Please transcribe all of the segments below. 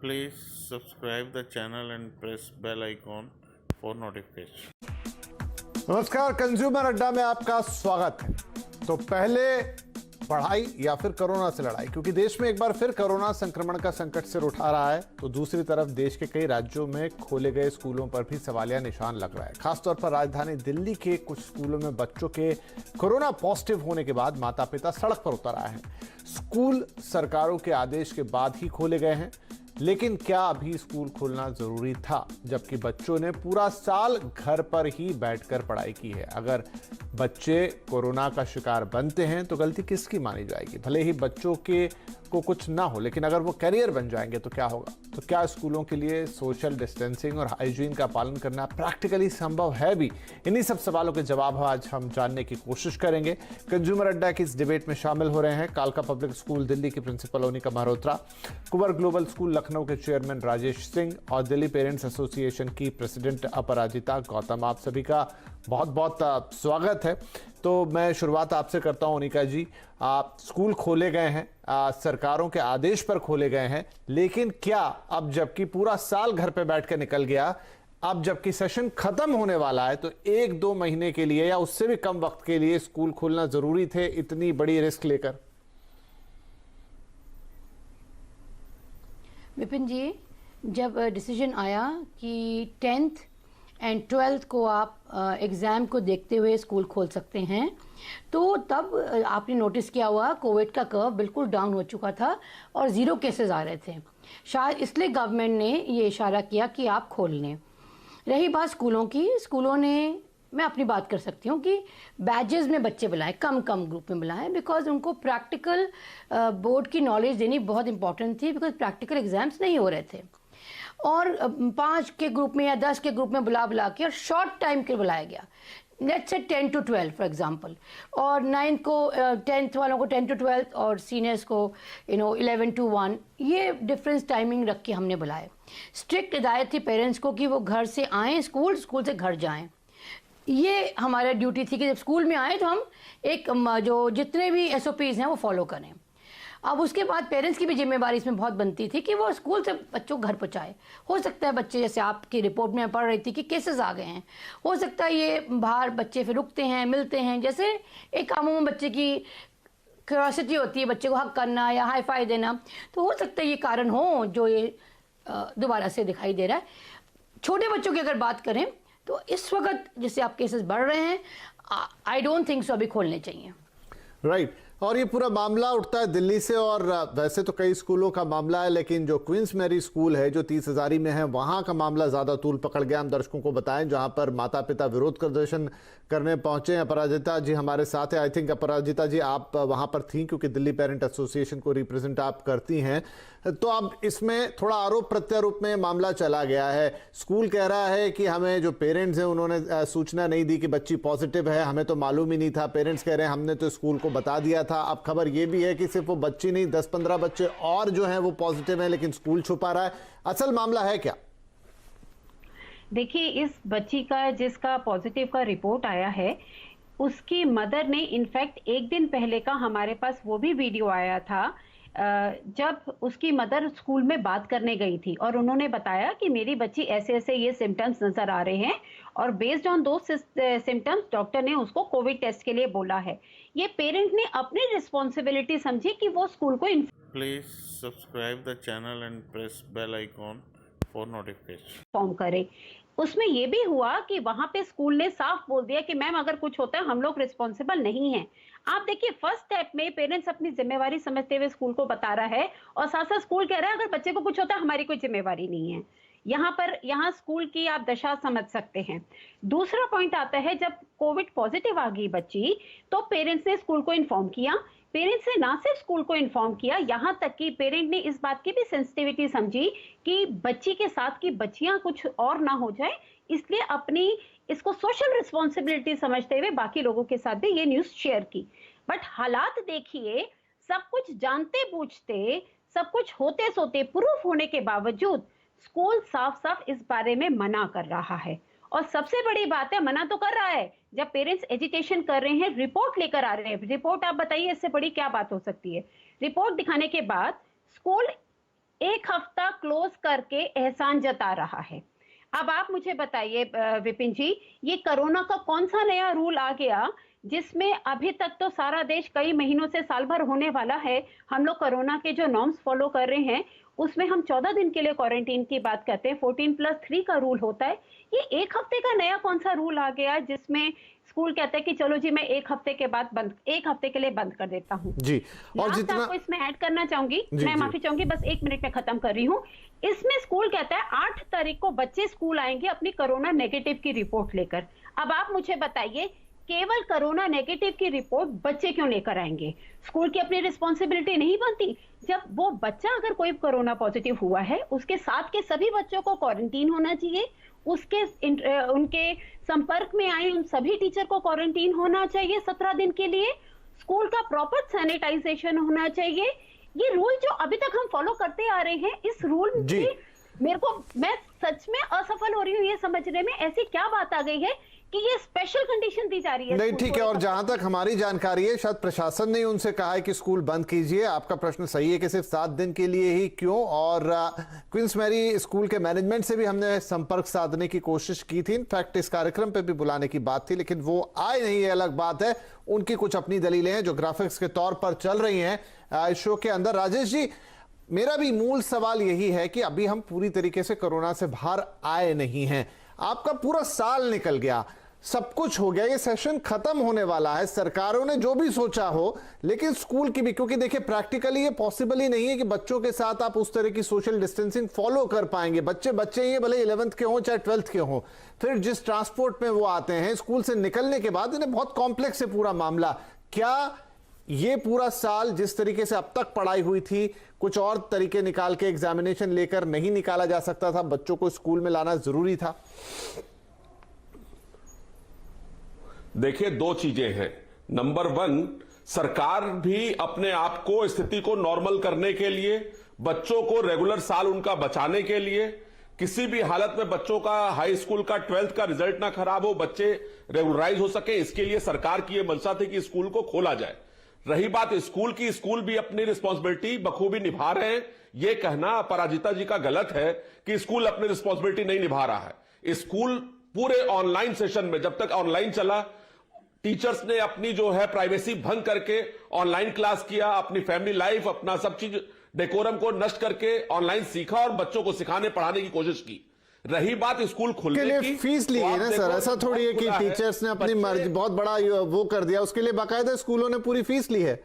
Please subscribe the channel and press bell icon for notification. नमस्कार, consumer अड्डा में आपका स्वागत है। तो पहले पढ़ाई या फिर कोरोना से लड़ाई, क्योंकि देश में एक बार फिर कोरोना संक्रमण का संकट सिर उठा रहा है, तो दूसरी तरफ देश के कई राज्यों में खोले गए स्कूलों पर भी सवालिया निशान लग रहा है। खासतौर पर राजधानी दिल्ली के कुछ स्कूलों में बच्चों के कोरोना पॉजिटिव होने के बाद माता पिता सड़क पर उतर आए हैं। स्कूल सरकारों के आदेश के बाद ही खोले गए हैं, लेकिन क्या अभी स्कूल खोलना जरूरी था, जबकि बच्चों ने पूरा साल घर पर ही बैठकर पढ़ाई की है? अगर बच्चे कोरोना का शिकार बनते हैं तो गलती किसकी मानी जाएगी? भले ही बच्चों के को कुछ ना हो, लेकिन अगर वो कैरियर बन जाएंगे तो क्या होगा? तो क्या स्कूलों के लिए सोशल डिस्टेंसिंग और हाइजीन का पालन करना प्रैक्टिकली संभव है भी? इन्हीं सब सवालों के जवाब आज हम जानने की कोशिश करेंगे। कंज्यूमर अड्डा की इस डिबेट में शामिल हो रहे हैं कालका पब्लिक स्कूल दिल्ली की प्रिंसिपल ओनिका मल्होत्रा, कुंवर ग्लोबल स्कूल लखनऊ के चेयरमैन राजेश सिंह और दिल्ली पेरेंट्स एसोसिएशन की प्रेसिडेंट अपराजिता गौतम। आप सभी का बहुत बहुत स्वागत है। तो मैं शुरुआत आपसे करता हूं ओनिका जी। आप स्कूल खोले गए हैं, सरकारों के आदेश पर खोले गए हैं, लेकिन क्या अब जबकि पूरा साल घर पे बैठ कर निकल गया, अब जबकि सेशन खत्म होने वाला है, तो 1-2 महीने के लिए या उससे भी कम वक्त के लिए स्कूल खोलना जरूरी थे इतनी बड़ी रिस्क लेकर? विपिन जी, जब डिसीजन आया कि 10th एंड 12th को आप एग्ज़ाम को देखते हुए स्कूल खोल सकते हैं, तो तब आपने नोटिस किया हुआ कोविड का कर्व बिल्कुल डाउन हो चुका था और 0 केसेस आ रहे थे। शायद इसलिए गवर्नमेंट ने ये इशारा किया कि आप खोल लें। रही बात स्कूलों की, स्कूलों ने, मैं अपनी बात कर सकती हूँ कि बैचेस में बच्चे बुलाएं, कम ग्रुप में बुलाएं, बिकॉज उनको प्रैक्टिकल बोर्ड की नॉलेज देनी बहुत इंपॉर्टेंट थी, बिकॉज प्रैक्टिकल एग्जाम्स नहीं हो रहे थे। और 5 के ग्रुप में या 10 के ग्रुप में बुला के और शॉर्ट टाइम के बुलाया गया, let's say 10 to 12 for example, और 9th को 10th वालों को 10 to 12 और सीनियर्स को 11 to 1, ये डिफरेंस टाइमिंग रख के हमने बुलाए। स्ट्रिक्ट हिदायत थी पेरेंट्स को कि वो घर से आएँ स्कूल से घर जाएँ। ये हमारा ड्यूटी थी कि जब स्कूल में आए तो हम एक जो जितने भी SOPs हैं वो फॉलो करें। अब उसके बाद पेरेंट्स की भी जिम्मेवारी इसमें बहुत बनती थी कि वो स्कूल से बच्चों को घर पहुँचाए। हो सकता है बच्चे, जैसे आपकी रिपोर्ट में पढ़ रही थी कि केसेस आ गए हैं, हो सकता है ये बाहर बच्चे फिर रुकते हैं, मिलते हैं, जैसे एक आमूमन बच्चे की क्यूरियोसिटी होती है, बच्चे को हक करना या हाई फाई देना, तो हो सकता है ये कारण हो जो ये दोबारा से दिखाई दे रहा है। छोटे बच्चों की अगर बात करें तो इस वक्त जैसे आप केसेस बढ़ रहे हैं, आई डोंट थिंक सो अभी खोलने चाहिए। राइट। और ये पूरा मामला उठता है दिल्ली से, और वैसे तो कई स्कूलों का मामला है, लेकिन जो क्वींस मैरी स्कूल है जो 30 हज़ारी में है, वहां का मामला ज्यादा तूल पकड़ गया। हम दर्शकों को बताएं, जहां पर माता पिता विरोध प्रदर्शन करने पहुंचे। अपराजिता जी हमारे साथ है। आई थिंक अपराजिता जी आप वहां पर थी, क्योंकि दिल्ली पेरेंट एसोसिएशन को रिप्रेजेंट आप करती हैं। तो अब इसमें थोड़ा आरोप प्रत्यारोप में मामला चला गया है। स्कूल कह रहा है कि हमें जो पेरेंट्स हैं उन्होंने सूचना नहीं दी कि बच्ची पॉजिटिव है, हमें तो मालूम ही नहीं था। पेरेंट्स कह रहे हैं हमने तो स्कूल को बता दिया था। अब खबर ये भी है कि सिर्फ वो बच्ची नहीं, 10-15 बच्चे और जो हैं वो पॉजिटिव हैं, लेकिन स्कूल छुपा रहा है। असल मामला है क्या? देखिए, इस बच्ची का जिसका पॉजिटिव का रिपोर्ट आया है, उसकी मदर ने इनफैक्ट एक दिन पहले का हमारे पास वो भी वीडियो आया था, जब उसकी मदर स्कूल में बात करने गई थी और उन्होंने बताया कि मेरी बच्ची ऐसे ऐसे ये सिम्टम्स नजर आ रहे हैं, और बेस्ड ऑन दो सिम्टम्स डॉक्टर ने उसको कोविड टेस्ट के लिए बोला है। ये पेरेंट ने अपनी रिस्पॉन्सिबिलिटी समझी कि वो स्कूल को please subscribe the channel and press bell icon for notification inform करे। उसमें यह भी हुआ कि वहां पे स्कूल ने साफ बोल दिया कि मैम अगर कुछ होता है हम लोग रिस्पॉन्सिबल नहीं हैं। आप देखिए, फर्स्ट स्टेप में पेरेंट्स अपनी जिम्मेवारी समझते हुए स्कूल को बता रहा है, और साथ साथ स्कूल कह रहा है अगर बच्चे को कुछ होता है हमारी कोई जिम्मेवारी नहीं है। यहाँ स्कूल की आप दशा समझ सकते हैं। दूसरा पॉइंट आता है, जब कोविड पॉजिटिव आ गई बच्ची, तो पेरेंट्स ने स्कूल को इन्फॉर्म किया। पेरेंट्स ने ना सिर्फ स्कूल को इन्फॉर्म किया, यहां तक कि पेरेंट ने इस बात की भी सेंसिटिविटी समझी कि बच्ची के साथ की बच्चियां कुछ और ना हो जाए, इसलिए अपनी इसको सोशल रिस्पॉन्सिबिलिटी समझते हुए बाकी लोगों के साथ भी ये न्यूज शेयर की। बट हालात देखिए, सब कुछ जानते बूझते, सब कुछ होते सोते, प्रूफ होने के बावजूद स्कूल साफ साफ इस बारे में मना कर रहा है। और सबसे बड़ी बात है, मना तो कर रहा है, जब पेरेंट्स एजिटेशन कर रहे हैं, रिपोर्ट लेकर आ रहे हैं। रिपोर्ट आप बताइए, इससे बड़ी क्या बात हो सकती है? रिपोर्ट दिखाने के बाद स्कूल 1 हफ्ता क्लोज करके एहसान जता रहा है। अब आप मुझे बताइए विपिन जी, ये कोरोना का कौन सा नया रूल आ गया जिसमें अभी तक तो सारा देश कई महीनों से साल भर होने वाला है, हम लोग कोरोना के जो नॉर्म्स फॉलो कर रहे हैं उसमें हम 14 दिन के लिए क्वारंटीन की बात करते हैं, 14+3 का रूल होता है। ये एक हफ्ते का नया कौन सा रूल आ गया जिसमें स्कूल कहते हैं कि चलो जी मैं एक हफ्ते के लिए बंद कर देता हूँ जी। और जितना आपको इसमें ऐड करना चाहूंगी, मैं माफी चाहूंगी, बस 1 मिनट में खत्म कर रही हूँ। इसमें स्कूल कहता है 8 तारीख को बच्चे स्कूल आएंगे अपनी कोरोना नेगेटिव की रिपोर्ट लेकर। अब आप मुझे बताइए, केवल कोरोना नेगेटिव की रिपोर्ट बच्चे क्यों लेकर आएंगे? स्कूल की अपनी रिस्पॉन्सिबिलिटी नहीं बनती? जब वो बच्चा अगर कोई कोरोना पॉजिटिव हुआ है, उसके साथ के सभी बच्चों को क्वारंटीन होना चाहिए, उनके संपर्क में आए उन सभी टीचर को क्वारंटीन होना चाहिए 17 दिन के लिए, स्कूल का प्रॉपर सैनिटाइजेशन होना चाहिए। ये रूल जो अभी तक हम फॉलो करते आ रहे हैं, इस रूल में मैं सच में असफल हो रही हूँ ये समझने में, ऐसी क्या बात आ गई है कि ये स्पेशल कंडीशन दी जा रही है? नहीं, ठीक है। और जहां तक हमारी जानकारी है, शायद प्रशासन ने उनसे कहा है कि स्कूल बंद कीजिए। आपका प्रश्न सही है कि सिर्फ 7 दिन के लिए ही क्यों? और क्वींस मैरी स्कूल के मैनेजमेंट से भी हमने संपर्क साधने की कोशिश की थी, इनफैक्ट इस कार्यक्रम पे भी बुलाने की बात थी, लेकिन वो आए नहीं, ये अलग बात है। उनकी कुछ अपनी दलीलें हैं जो ग्राफिक्स के तौर पर चल रही हैं इस शो के अंदर। राजेश जी, मेरा भी मूल सवाल यही है कि अभी हम पूरी तरीके से कोरोना से बाहर आए नहीं हैं। आपका पूरा साल निकल गया, सब कुछ हो गया, ये सेशन खत्म होने वाला है, सरकारों ने जो भी सोचा हो, लेकिन स्कूल की भी, क्योंकि देखिए प्रैक्टिकली ये पॉसिबल ही नहीं है कि बच्चों के साथ आप उस तरह की सोशल डिस्टेंसिंग फॉलो कर पाएंगे। बच्चे ही भले 11th के हों चाहे 12th के हों, फिर जिस ट्रांसपोर्ट में वो आते हैं, स्कूल से निकलने के बाद, इन्हें बहुत कॉम्प्लेक्स है पूरा मामला। क्या ये पूरा साल जिस तरीके से अब तक पढ़ाई हुई थी, कुछ और तरीके निकाल के एग्जामिनेशन लेकर नहीं निकाला जा सकता था? बच्चों को स्कूल में लाना जरूरी था? देखिए, 2 चीजें हैं। नंबर 1, सरकार भी अपने आप को, स्थिति को नॉर्मल करने के लिए, बच्चों को रेगुलर साल उनका बचाने के लिए, किसी भी हालत में बच्चों का हाई स्कूल का 12th का रिजल्ट ना खराब हो, बच्चे रेगुलराइज हो सके, इसके लिए सरकार की यह मंशा थी कि स्कूल को खोला जाए। रही बात स्कूल की, स्कूल भी अपनी रिस्पॉन्सिबिलिटी बखूबी निभा रहे हैं। यह कहना अपराजिता जी का गलत है कि स्कूल अपनी रिस्पॉन्सिबिलिटी नहीं निभा रहा है। स्कूल पूरे ऑनलाइन सेशन में, जब तक ऑनलाइन चला, टीचर्स ने अपनी जो है प्राइवेसी भंग करके ऑनलाइन क्लास किया, अपनी फैमिली लाइफ, अपना सब चीज डेकोरम को नष्ट करके ऑनलाइन सीखा और बच्चों को सिखाने पढ़ाने की कोशिश की। रही बात स्कूल खुलने की, फीस ली है ना सर, ऐसा थोड़ी है कि टीचर्स ने अपनी मर्जी बहुत बड़ा वो कर दिया, उसके लिए बाकायदा स्कूलों ने पूरी फीस ली है।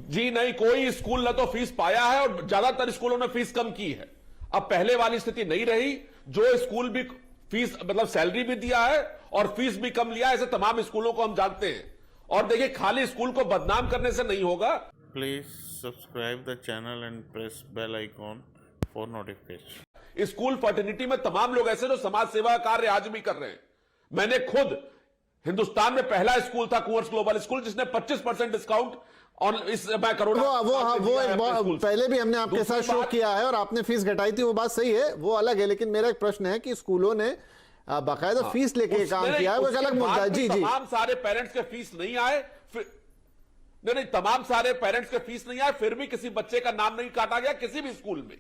जी नहीं, कोई स्कूल न तो फीस पाया है और ज्यादातर स्कूलों ने फीस कम की है। अब पहले वाली स्थिति नहीं रही, जो स्कूल भी फीस मतलब सैलरी भी दिया है और फीस भी कम लिया है, ऐसे तमाम स्कूलों को हम जानते हैं। और देखिए, खाली स्कूल को बदनाम करने से नहीं होगा। Please subscribe the channel and press bell icon for notification. School fraternity में तमाम लोग ऐसे जो समाज सेवा कार्य आज भी कर रहे हैं। मैंने खुद हिंदुस्तान में पहला स्कूल था कुंवर्स ग्लोबल स्कूल जिसने 25% डिस्काउंट और इस कोरोना वो पहले भी हमने आपके साथ शो किया है और आपने फीस घटाई थी, वो बात सही है, वो अलग है। लेकिन मेरा एक प्रश्न है कि स्कूलों ने बाकायदा फीस लेके काम किया है, वो एक अलग मुद्दा है। जी, तमाम सारे पेरेंट्स के फीस नहीं आए, नहीं, तमाम सारे पेरेंट्स के फीस नहीं आए, फिर भी किसी बच्चे का नाम नहीं काटा गया किसी भी स्कूल में।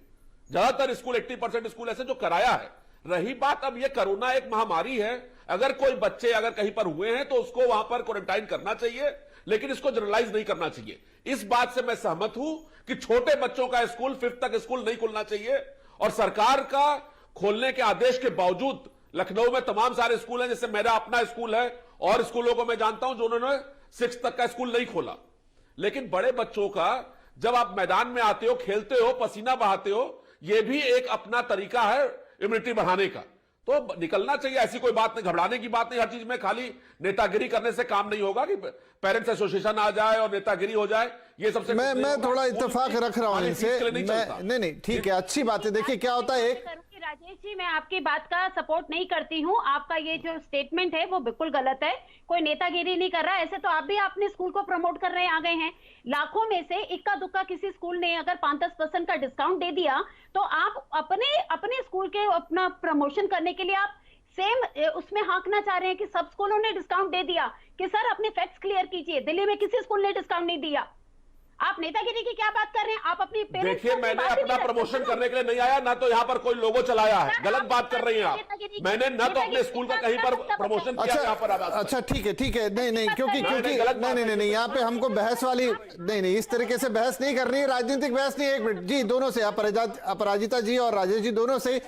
ज्यादातर स्कूल, 80% स्कूल ऐसे जो कराया है। रही बात, अब ये कोरोना एक महामारी है, अगर कोई बच्चे अगर कहीं पर हुए हैं तो उसको वहां पर क्वारंटाइन करना चाहिए, लेकिन इसको जनरलाइज नहीं करना चाहिए। इस बात से मैं सहमत हूं कि छोटे बच्चों का स्कूल 5th तक स्कूल नहीं खुलना चाहिए। और सरकार का खोलने के आदेश के बावजूद लखनऊ में तमाम सारे स्कूल हैं, जैसे मेरा अपना स्कूल है और स्कूलों को मैं जानता हूं जो उन्होंने 6th तक का स्कूल नहीं खोला। लेकिन बड़े बच्चों का जब आप मैदान में आते हो, खेलते हो, पसीना बहाते हो, यह भी एक अपना तरीका है इम्यूनिटी बढ़ाने का, तो निकलना चाहिए। ऐसी कोई बात नहीं, घबराने की बात नहीं। हर चीज में खाली नेतागिरी करने से काम नहीं होगा कि पेरेंट्स एसोसिएशन आ जाए और नेतागिरी हो जाए, ये सबसे मैं थोड़ा इत्तेफाक रख रहा हूं इनसे। नहीं, ठीक है, अच्छी बात है। देखिए क्या होता है, एक राजेश जी, मैं आपकी बात का सपोर्ट नहीं करती हूँ। आपका ये जो स्टेटमेंट है वो बिल्कुल गलत है। कोई नेतागिरी नहीं कर रहा। ऐसे तो आप भी अपने स्कूल को प्रमोट कर रहे आ गए हैं। लाखों में से इक्का दुक्का किसी स्कूल ने अगर 5-10% का डिस्काउंट दे दिया तो आप अपने स्कूल के अपना प्रमोशन करने के लिए आप सेम उसमें हाँकना चाह रहे हैं कि सब स्कूलों ने डिस्काउंट दे दिया। कि सर अपने फैक्ट्स क्लियर कीजिए, दिल्ली में किसी स्कूल ने डिस्काउंट नहीं दिया। आप नेतागिरी की क्या बात कर रहे हैं? आप अपनी पेरेंट्स देखिए, मैंने अपना प्रमोशन करने के लिए नहीं आया, ना तो यहाँ पर कोई लोगो चलाया है। गलत बात कर रही हैं आप। मैंने ना तो अपने स्कूल का कहीं पर प्रमोशन किया यहाँ पर आवाज। अच्छा ठीक है नहीं क्योंकि नहीं यहाँ पे हमको बहस वाली नहीं इस तरीके से बहस नहीं करनी है, राजनीतिक बहस नहीं। एक मिनट जी, दोनों से अपराजिता जी और राजेश जी दोनों से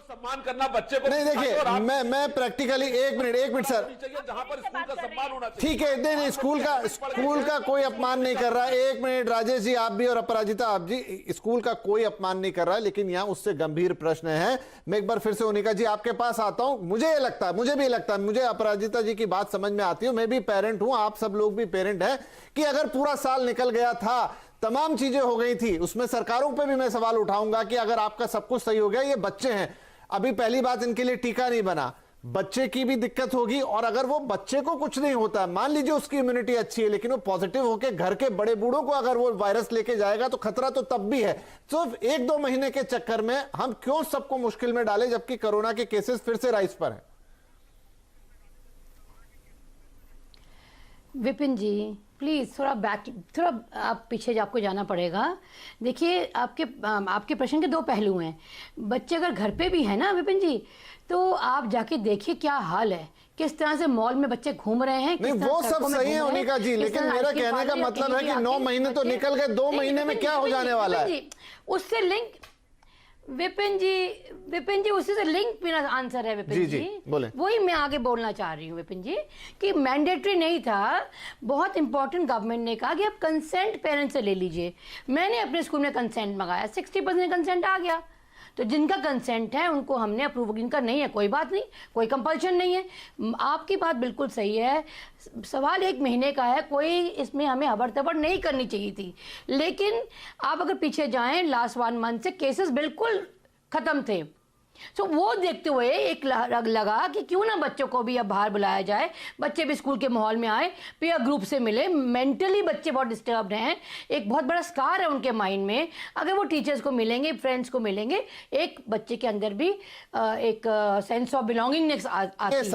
सम्मान करना बच्चे को नहीं। देखिए मैं प्रैक्टिकली एक मिनट सर, जहां पर स्कूल का सम्मान होना चाहिए। ठीक है, नहीं स्कूल का कोई अपमान नहीं कर रहा। एक मिनट राजेश जी आप भी और अपराजिता आप जी, स्कूल का कोई अपमान नहीं कर रहा है, लेकिन यहाँ उससे गंभीर प्रश्न है। मैं एक बार फिर से ओनिका जी आपके पास आता हूं। मुझे भी लगता है मुझे अपराजिता जी की बात समझ में आती है। मैं भी पेरेंट हूं, आप सब लोग भी पेरेंट हैं, कि अगर पूरा साल निकल गया था, तमाम चीजें हो गई थी, उसमें सरकारों पर भी मैं सवाल उठाऊंगा कि अगर आपका सब कुछ सही हो गया, ये बच्चे हैं, अभी पहली बात इनके लिए टीका नहीं बना, बच्चे की भी दिक्कत होगी। और अगर वो बच्चे को कुछ नहीं होता, मान लीजिए उसकी इम्यूनिटी अच्छी है, लेकिन वो पॉजिटिव होकर घर के बड़े बूढ़ों को अगर वो वायरस लेके जाएगा तो खतरा तो तब भी है। तो 1-2 महीने के चक्कर में हम क्यों सबको मुश्किल में डालें, जबकि कोरोना के केसेस फिर से राइज पर हैं। विपिन जी प्लीज थोड़ा आप पीछे आपको जाना पड़ेगा। देखिए आपके प्रश्न के 2 पहलू हैं। बच्चे अगर घर पे भी है ना विपिन जी, तो आप जाके देखिए क्या हाल है, किस तरह से मॉल में बच्चे घूम रहे हैं। नहीं वो सब सही है ओनिका जी, लेकिन मेरा कहने का मतलब है कि 9 महीने तो निकल गए, 2 महीने में क्या हो जाने वाला है? उससे लिंक विपिन जी उसी से लिंक बिना आंसर है विपिन जी बोले। वही मैं आगे बोलना चाह रही हूँ विपिन जी कि मैंडेटरी नहीं था, बहुत इंपॉर्टेंट गवर्नमेंट ने कहा कि आप कंसेंट पेरेंट्स से ले लीजिए। मैंने अपने स्कूल में कंसेंट मंगाया, 60% कंसेंट आ गया। तो जिनका कंसेंट है उनको हमने अप्रूव, जिनका नहीं है कोई बात नहीं, कोई कंपल्शन नहीं है। आपकी बात बिल्कुल सही है, सवाल 1 महीने का है, कोई इसमें हमें हबड़ तबड़ नहीं करनी चाहिए थी। लेकिन आप अगर पीछे जाएं, लास्ट 1 मंथ से केसेस बिल्कुल खत्म थे। तो वो देखते हुए एक लगा कि क्यों ना बच्चों को भी अब बाहर बुलाया जाए, बच्चे भी स्कूल के माहौल में आए, पीयर ग्रुप से मिले। मेंटली बच्चे बहुत डिस्टर्ब्ड हैं, एक बहुत बड़ा स्कार है उनके माइंड में। अगर वो टीचर्स को मिलेंगे, फ्रेंड्स को मिलेंगे, एक बच्चे के अंदर भी एक सेंस ऑफ बिलोंगिंगनेस आती है। ये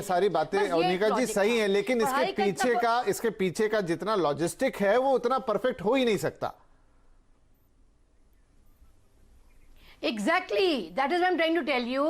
सारी बातें ओनिका जी सही है, लेकिन इसके पीछे का जितना लॉजिस्टिक है वो उतना परफेक्ट हो ही नहीं सकता। Exactly, that is what I'm trying to tell you.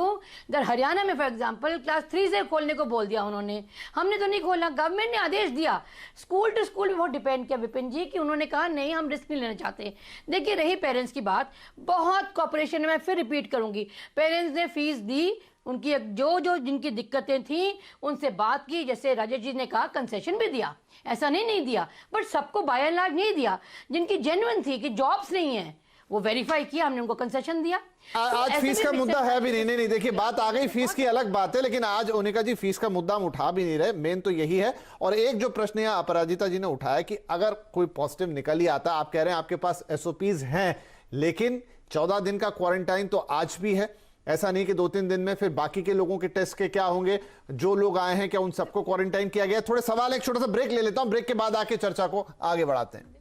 that Haryana में फॉर एग्जाम्पल क्लास 3 से खोलने को बोल दिया उन्होंने, हमने तो नहीं खोला, गवर्नमेंट ने आदेश दिया। स्कूल टू स्कूल भी बहुत डिपेंड किया विपिन जी, कि उन्होंने कहा नहीं हम रिस्क नहीं लेना चाहते। देखिए रही पेरेंट्स की बात, बहुत कॉपरेशन है, मैं फिर रिपीट करूंगी, पेरेंट्स ने फीस दी, उनकी जो जिनकी दिक्कतें थी उनसे बात की, जैसे राजेश जी ने कहा कंसेशन भी दिया, ऐसा नहीं दिया, बट सबको बाय एंड लार्ज नहीं दिया। जिनकी जेन्युइन थी कि जॉब्स नहीं है वो वेरीफाई किया, हमने उनको कंसेशन दिया। आज फीस का मुद्दा है भी नहीं, देखिए बात आ गई, फीस की अलग बात है, लेकिन आज ओनिका जी फीस का मुद्दा हम उठा भी नहीं रहे, मेन तो यही है। और एक जो प्रश्न यहाँ अपराजिता जी ने उठाया कि अगर कोई पॉजिटिव निकल ही आता, आप कह रहे हैं आपके पास SOPs हैं, लेकिन 14 दिन का क्वारंटाइन तो आज भी है, ऐसा नहीं कि 2-3 दिन में फिर बाकी के लोगों के टेस्ट के क्या होंगे, जो लोग आए हैं क्या उन सबको क्वारंटाइन किया गया? थोड़े सवाल, एक छोटा सा ब्रेक ले लेता हूं, ब्रेक के बाद आके चर्चा को आगे बढ़ाते हैं।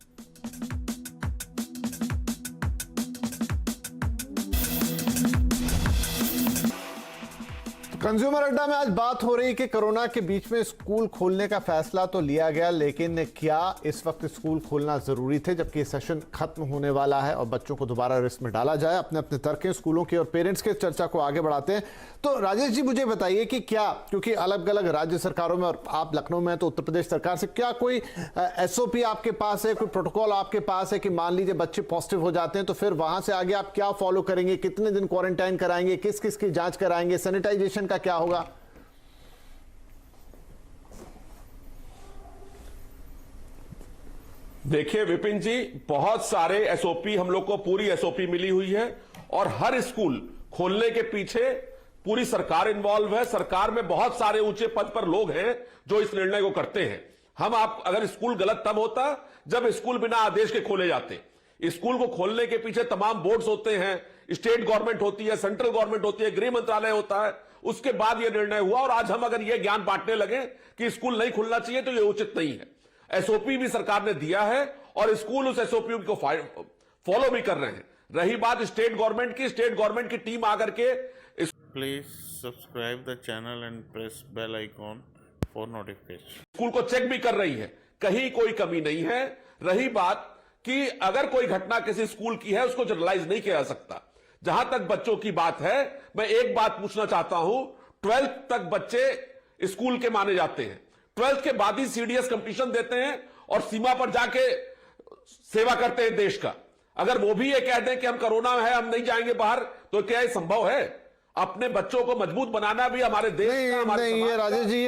कंज्यूमर अड्डा में आज बात हो रही कि कोरोना के बीच में स्कूल खोलने का फैसला तो लिया गया, लेकिन क्या इस वक्त स्कूल खोलना जरूरी थे, जबकि सेशन खत्म होने वाला है और बच्चों को दोबारा रिस्क में डाला जाए? अपने अपने तर्क स्कूलों के और पेरेंट्स के चर्चा को आगे बढ़ाते हैं। तो राजेश जी मुझे बताइए कि क्या, क्योंकि अलग अलग राज्य सरकारों में, और आप लखनऊ में हैं तो उत्तर प्रदेश सरकार से क्या कोई SOP आपके पास है, कोई प्रोटोकॉल आपके पास है कि मान लीजिए बच्चे पॉजिटिव हो जाते हैं तो फिर वहां से आगे आप क्या फॉलो करेंगे, कितने दिन क्वारंटाइन कराएंगे, किस किस की जांच कराएंगे, सैनिटाइजेशन का क्या होगा? देखिए विपिन जी, बहुत सारे SOP हम लोग को पूरी SOP मिली हुई है, और हर स्कूल खोलने के पीछे पूरी सरकार इन्वॉल्व है। सरकार में बहुत सारे ऊंचे पद पर लोग हैं जो इस निर्णय को करते हैं। अगर स्कूल गलत तब होता जब स्कूल बिना आदेश के खोले जाते। स्कूल को खोलने के पीछे तमाम बोर्ड्स होते हैं, स्टेट गवर्नमेंट होती है, सेंट्रल गवर्नमेंट होती है, गृह मंत्रालय होता है, उसके बाद यह निर्णय हुआ। और आज हम अगर यह ज्ञान बांटने लगे कि स्कूल नहीं खुलना चाहिए तो यह उचित नहीं है। SOP भी सरकार ने दिया है और स्कूल उस SOP को फॉलो भी कर रहे हैं। रही बात स्टेट गवर्नमेंट की टीम आकर के please subscribe the channel and press bell icon for notification. School को चेक भी कर रही है, कहीं कोई कमी नहीं है। रही बात कि अगर कोई घटना किसी स्कूल की है उसको जनरलाइज नहीं किया जा सकता। जहां तक बच्चों की बात है, मैं एक बात पूछना चाहता हूं, 12th तक बच्चे स्कूल के माने जाते हैं, 12th के बाद ही सीडीएस कंपटीशन देते हैं और सीमा पर जाके सेवा करते हैं देश का। अगर वो भी ये कह दें कि हम कोरोना है, हम नहीं जाएंगे बाहर, तो क्या ये संभव है? अपने बच्चों को मजबूत बनाना भी हमारे देश का, हमारे नहीं, समाज ये का। राजेश जी,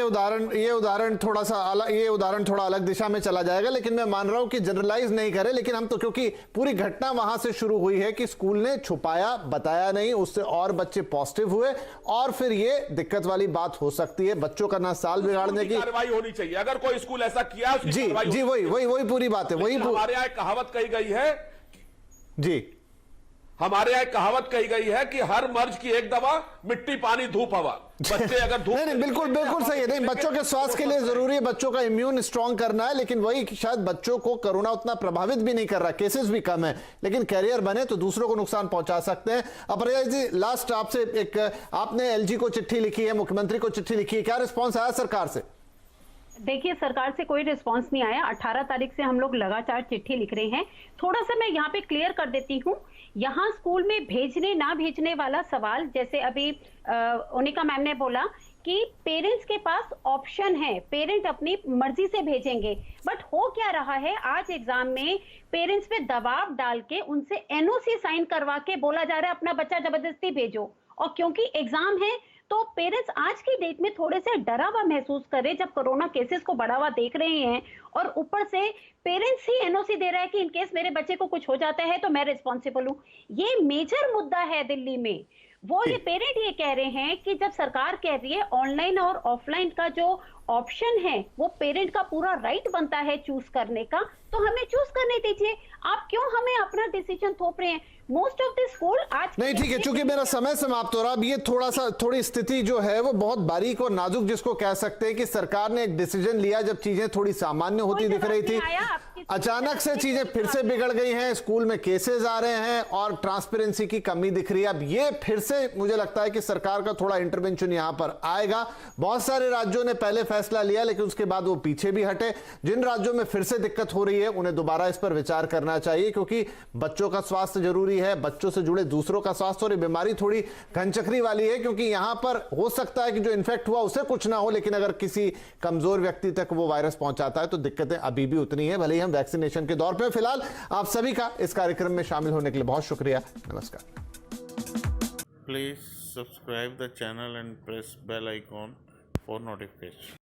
ये उदाहरण थोड़ा सा अलग, ये उदाहरण थोड़ा अलग दिशा में चला जाएगा, लेकिन मैं मान रहा हूं कि जनरलाइज नहीं करें। लेकिन हम तो, क्योंकि पूरी घटना वहां से शुरू हुई है कि स्कूल ने छुपाया, बताया नहीं, उससे और बच्चे पॉजिटिव हुए, और फिर ये दिक्कत वाली बात हो सकती है। बच्चों का ना साल बिगाड़ने की कार्रवाई होनी चाहिए। अगर कोई स्कूल ऐसा किया, उसकी जी कार्रवाई जी, होनी वही पूरी बात है। वही हमारे यहाँ एक कहावत कही गई है, जी, हमारे यहाँ एक कहावत कही गई है कि हर मर्ज की एक दवा, मिट्टी पानी धूप हवा। बच्चे अगर धूप नहीं, बिल्कुल सही है। नहीं, बच्चों के स्वास्थ्य के लिए जरूरी है, बच्चों का इम्यून स्ट्रांग करना है, लेकिन वही कि शायद बच्चों को कोरोना उतना प्रभावित भी नहीं कर रहा, केसेस भी कम है, लेकिन कैरियर बने तो दूसरों को नुकसान पहुंचा सकते हैं। अपरिया जी, लास्ट आपसे एक, आपने एलजी को चिट्ठी लिखी है, मुख्यमंत्री को चिट्ठी लिखी है, क्या रिस्पॉन्स आया सरकार से? देखिए, सरकार से कोई रिस्पांस नहीं आया। 18 तारीख से हम लोग लगातार चिट्ठी लिख रहे हैं। थोड़ा सा मैं यहाँ पे क्लियर कर देती हूँ। यहाँ स्कूल में भेजने ना भेजने वाला सवाल, जैसे अभी ओनिका मैम ने बोला कि पेरेंट्स के पास ऑप्शन है, पेरेंट अपनी मर्जी से भेजेंगे, बट हो क्या रहा है, आज एग्जाम में पेरेंट्स पे दबाव डाल के उनसे एनओसी साइन करवा के बोला जा रहा है अपना बच्चा जबरदस्ती भेजो। और क्योंकि एग्जाम है तो पेरेंट्स आज की डेट में थोड़े से डरा हुआ महसूस कर रहे, जब कोरोना केसेस को बढ़ावा देख रहे हैं, और ऊपर से पेरेंट्स ही एनओसी दे रहा है कि इनकेस मेरे बच्चे को कुछ हो जाता है तो मैं रिस्पॉन्सिबल हूं। ये मेजर मुद्दा है दिल्ली में। वो ये पेरेंट ये कह रहे हैं कि जब सरकार कह रही है ऑनलाइन और ऑफलाइन का जो ऑप्शन है वो पेरेंट का पूरा राइट बनता है चूज करने का, तो हमें चूज करने दीजिए। आप क्यों हमें अपना डिसीजन थोप रहे हैं? मोस्ट ऑफ द स्कूल आज नहीं, ठीक है, चूंकि मेरा समय समाप्त हो रहा, अब ये थोड़ी स्थिति जो है वो बहुत बारीक और नाजुक, जिसको कह सकते हैं कि सरकार ने एक डिसीजन लिया जब चीजें थोड़ी सामान्य होती दिख रही थी, अचानक से चीजें फिर से बिगड़ गई हैं, स्कूल में केसेस आ रहे हैं और ट्रांसपेरेंसी की कमी दिख रही है। अब ये फिर से मुझे लगता है कि सरकार का थोड़ा इंटरवेंशन यहां पर आएगा। बहुत सारे राज्यों ने पहले फैसला लिया, लेकिन उसके बाद वो पीछे भी हटे। जिन राज्यों में फिर से दिक्कत हो रही है उन्हें दोबारा इस पर विचार करना चाहिए, क्योंकि बच्चों का स्वास्थ्य जरूरी है, बच्चों से जुड़े दूसरों का स्वास्थ्य। और ये बीमारी थोड़ी घनचक्री वाली है, क्योंकि यहां पर हो सकता है कि जो इन्फेक्ट हुआ उसे कुछ ना हो, लेकिन अगर किसी कमजोर व्यक्ति तक वो वायरस पहुंचाता है तो दिक्कतें अभी भी उतनी है, भले ही हम वैक्सीनेशन के दौर पे। फिलहाल आप सभी का इस कार्यक्रम में शामिल होने के लिए बहुत शुक्रिया। नमस्कार। Please subscribe the channel and press bell icon for notification.